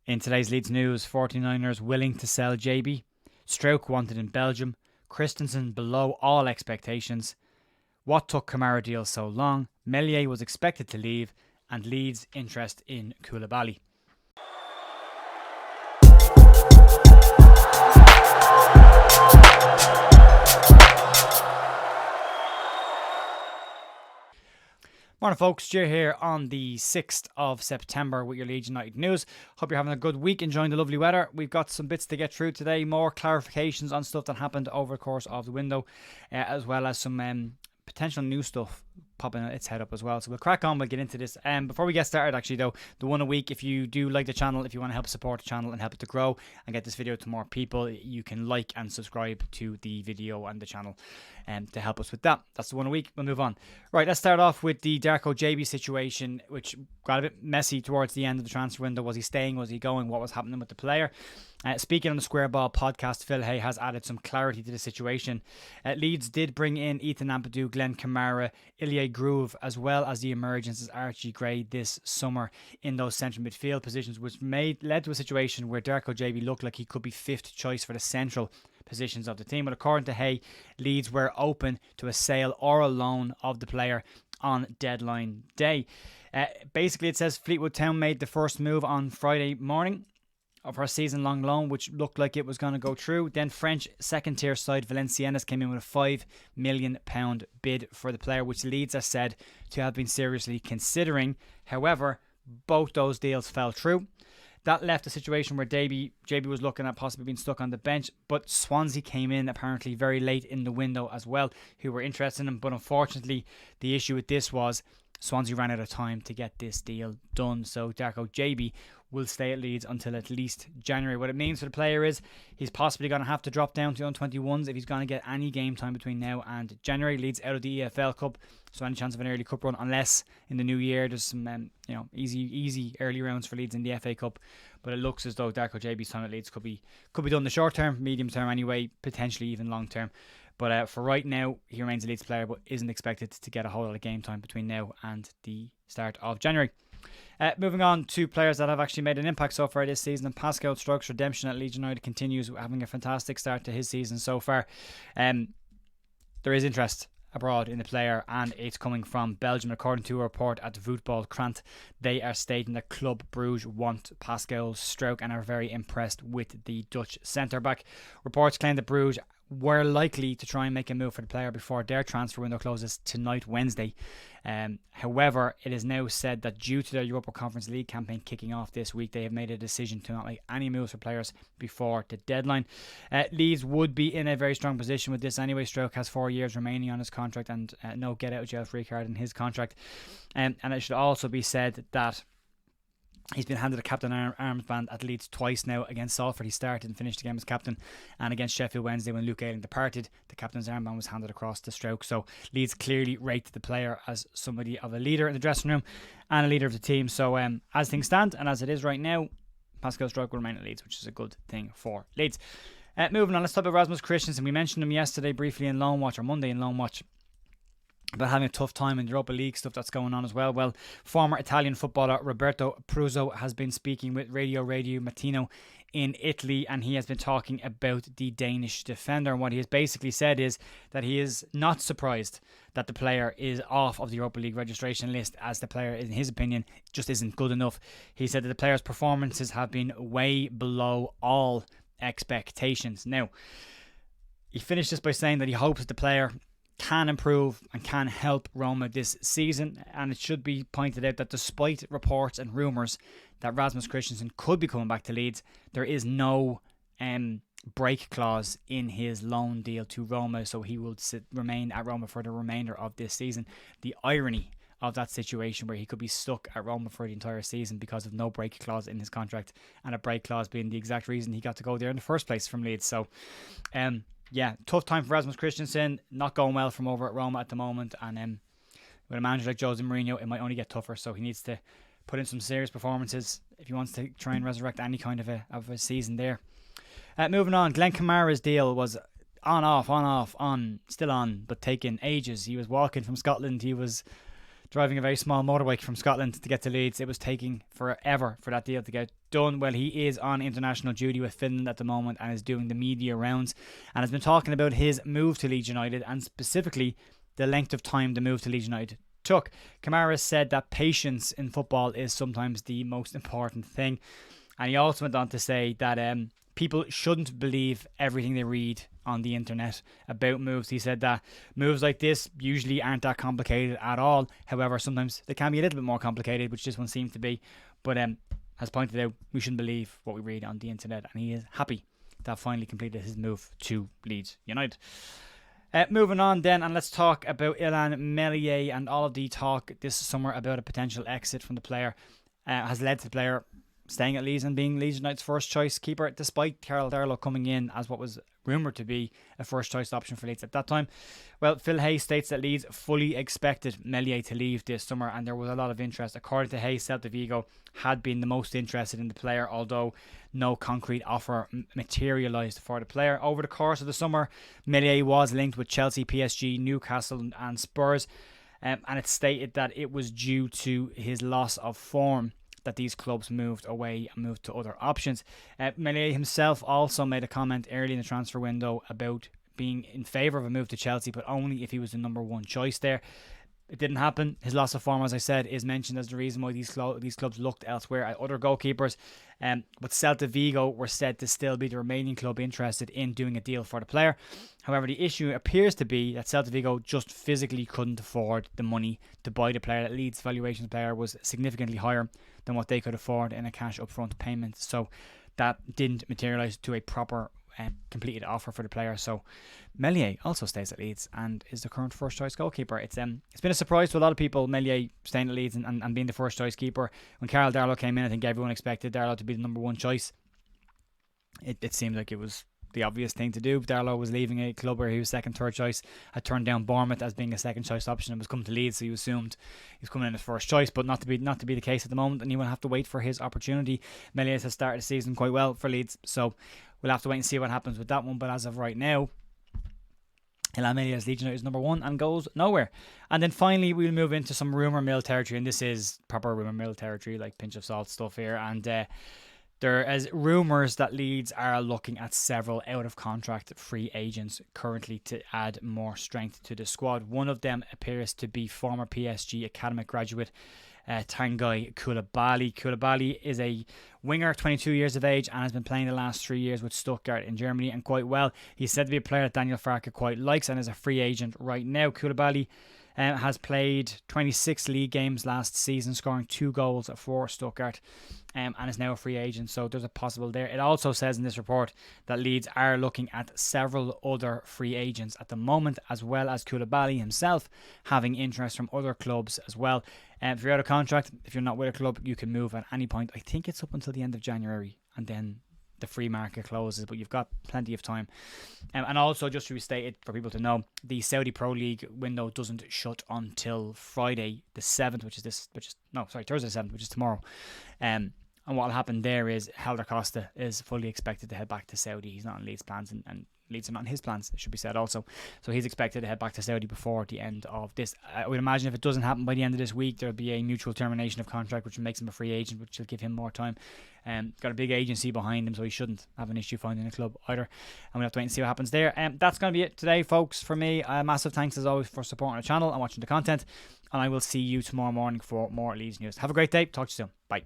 In today's Leeds news, 49ers willing to sell Gyabi, Struijk wanted in Belgium, Kristensen below all expectations, what took Kamara deal so long, Melia was expected to leave, and Leeds interest in Coulibaly. Morning folks, Stu here on the 6th of September with your Leeds United news. Hope you're having a good week, enjoying the lovely weather. We've got some bits to get through today, more clarifications on stuff that happened over the course of the window, as well as some potential new stuff popping its head up as well. So we'll crack on, we'll get into this. Before we get started, actually though, the one a week, if you do like the channel, if you want to help support the channel and help it to grow and get this video to more people, you can like and subscribe to the video and the channel to help us with that. That's the one a week. We'll move on. Right, let's start off with the Darko Gyabi situation, which got a bit messy towards the end of the transfer window. Was he staying? Was he going? What was happening with the player? Speaking on the Square Ball podcast, Phil Hay has added some clarity to the situation. Leeds did bring in Ethan Ampadu, Glenn Kamara, Ilya Groove, as well as the emergence of Archie Gray this summer in those central midfield positions, which led to a situation where Darko Gyabi looked like he could be fifth choice for the central positions of the team. But according to Hay, Leeds were open to a sale or a loan of the player on deadline day. Basically, it says Fleetwood Town made the first move on Friday morning of her season-long loan, which looked like it was going to go through. Then French second-tier side Valenciennes came in with a £5 million bid for the player, which Leeds are said to have been seriously considering. However, both those deals fell through. That left a situation where Gyabi was looking at possibly being stuck on the bench, but Swansea came in apparently very late in the window as well, who were interested in him. But unfortunately, the issue with this was Swansea ran out of time to get this deal done. So Darko Gyabi will stay at Leeds until at least January. What it means for the player is he's possibly going to have to drop down to under-21s if he's going to get any game time between now and January. Leeds out of the EFL Cup, so any chance of an early cup run, unless in the new year there's some easy early rounds for Leeds in the FA Cup. But it looks as though Darko Gyabi's time at Leeds could be done in the short term, medium term anyway, potentially even long term. But for right now, he remains a Leeds player, but isn't expected to get a whole lot of game time between now and the start of January. Moving on to players that have actually made an impact so far this season, and Pascal Gross' redemption at Leeds United continues, having a fantastic start to his season so far. There is interest abroad in the player, and it's coming from Belgium. According to a report at Voetbal Krant, they are stating that Club Brugge want Pascal Struijk and are very impressed with the Dutch centre-back. Reports claim that Brugge were likely to try and make a move for the player before their transfer window closes tonight, Wednesday. However, it is now said that due to their Europa Conference League campaign kicking off this week, they have made a decision to not make any moves for players before the deadline. Leeds would be in a very strong position with this anyway. Struijk has 4 years remaining on his contract and no get out of jail free card in his contract. And it should also be said that he's been handed a captain armband at Leeds twice now. Against Salford, he started and finished the game as captain, and against Sheffield Wednesday, when Luke Ayling departed, the captain's armband was handed across to Struijk. So Leeds clearly rate the player as somebody of a leader in the dressing room and a leader of the team. So as things stand and as it is right now, Pascal Struijk will remain at Leeds, which is a good thing for Leeds. Moving on, let's talk about Rasmus Christensen. We mentioned him yesterday briefly in Loan Watch, or Monday in Loan Watch, about having a tough time in the Europa League stuff that's going on as well. Well, former Italian footballer Roberto Pruzzo has been speaking with Radio Mattino in Italy, and he has been talking about the Danish defender. And what he has basically said is that he is not surprised that the player is off of the Europa League registration list, as the player, in his opinion, just isn't good enough. He said that the player's performances have been way below all expectations. Now, he finished this by saying that he hopes the player can improve and can help Roma this season. And it should be pointed out that despite reports and rumours that Rasmus Christensen could be coming back to Leeds, there is no break clause in his loan deal to Roma, so he will remain at Roma for the remainder of this season. The irony of that situation, where he could be stuck at Roma for the entire season because of no break clause in his contract, and a break clause being the exact reason he got to go there in the first place from Leeds. So yeah, tough time for Rasmus Christensen. Not going well from over at Roma at the moment. And with a manager like Jose Mourinho, it might only get tougher. So he needs to put in some serious performances if he wants to try and resurrect any kind of a season there. Moving on, Glenn Kamara's deal was on, still on, but taking ages. He was walking from Scotland. He was driving a very small motorbike from Scotland to get to Leeds. It was taking forever for that deal to get done? Well, he is on international duty with Finland at the moment and is doing the media rounds and has been talking about his move to Leeds United and specifically the length of time the move to Leeds United took. Kamara said that patience in football is sometimes the most important thing. And he also went on to say that people shouldn't believe everything they read on the internet about moves. He said that moves like this usually aren't that complicated at all. However, sometimes they can be a little bit more complicated, which this one seems to be. But has pointed out we shouldn't believe what we read on the internet, and he is happy to have finally completed his move to Leeds United. Moving on then, and let's talk about Illan Meslier and all of the talk this summer about a potential exit from the player has led to the player staying at Leeds and being Leeds United's first choice keeper, despite Karl Darlow coming in as what was rumoured to be a first choice option for Leeds at that time. Well, Phil Hay states that Leeds fully expected Meslier to leave this summer and there was a lot of interest. According to Hay, Celta Vigo had been the most interested in the player, although no concrete offer materialised for the player. Over the course of the summer, Meslier was linked with Chelsea, PSG, Newcastle and Spurs, and it's stated that it was due to his loss of form that these clubs moved away and moved to other options. Melia himself also made a comment early in the transfer window about being in favour of a move to Chelsea, but only if he was the number one choice there. It didn't happen. His loss of form, as I said, is mentioned as the reason why these clubs looked elsewhere at other goalkeepers. But Celta Vigo were said to still be the remaining club interested in doing a deal for the player. However, the issue appears to be that Celta Vigo just physically couldn't afford the money to buy the player. That Leeds' valuation of the player was significantly higher than what they could afford in a cash upfront payment. So that didn't materialise to a proper completed offer for the player. So Meslier also stays at Leeds and is the current first choice goalkeeper. It's been a surprise to a lot of people, Meslier staying at Leeds and being the first choice keeper. When Karl Darlow came in, I think everyone expected Darlow to be the number one choice. It seemed like it was the obvious thing to do. Darlow was leaving a club where he was second, third choice, had turned down Bournemouth as being a second choice option and was coming to Leeds, so you assumed he was coming in as first choice, but not to be the case at the moment, and he will have to wait for his opportunity. Meslier has started the season quite well for Leeds, so we'll have to wait and see what happens with that one. But as of right now, Illan Meslier as Leeds United's number one and goes nowhere. And then finally we'll move into some rumour mill territory, and this is proper rumour mill territory, like pinch of salt stuff here. And there is rumours that Leeds are looking at several out-of-contract free agents currently to add more strength to the squad. One of them appears to be former PSG academic graduate Tanguy Coulibaly. Coulibaly is a winger, 22 years of age, and has been playing the last 3 years with Stuttgart in Germany, and quite well. He's said to be a player that Daniel Farke quite likes and is a free agent right now. Coulibaly has played 26 league games last season, scoring 2 goals for Stuttgart, and is now a free agent, so there's a possible there. It also says in this report that Leeds are looking at several other free agents at the moment, as well as Coulibaly himself having interest from other clubs as well. If you're out of contract, if you're not with a club, you can move at any point. I think it's up until the end of January, and then the free market closes, but you've got plenty of time. And also, just to restate it for people to know, the Saudi Pro League window doesn't shut until Friday the 7th, Thursday the 7th, which is tomorrow. And what will happen there is Helder Costa is fully expected to head back to Saudi. He's not on Leeds' plans, and Leeds are not in his plans, it should be said also. So he's expected to head back to Saudi before the end of this. I would imagine if it doesn't happen by the end of this week, there'll be a mutual termination of contract, which makes him a free agent, which will give him more time. Got a big agency behind him, so he shouldn't have an issue finding a club either. And we'll have to wait and see what happens there. That's going to be it today, folks, for me. Massive thanks as always for supporting the channel and watching the content. And I will see you tomorrow morning for more Leeds news. Have a great day. Talk to you soon. Bye.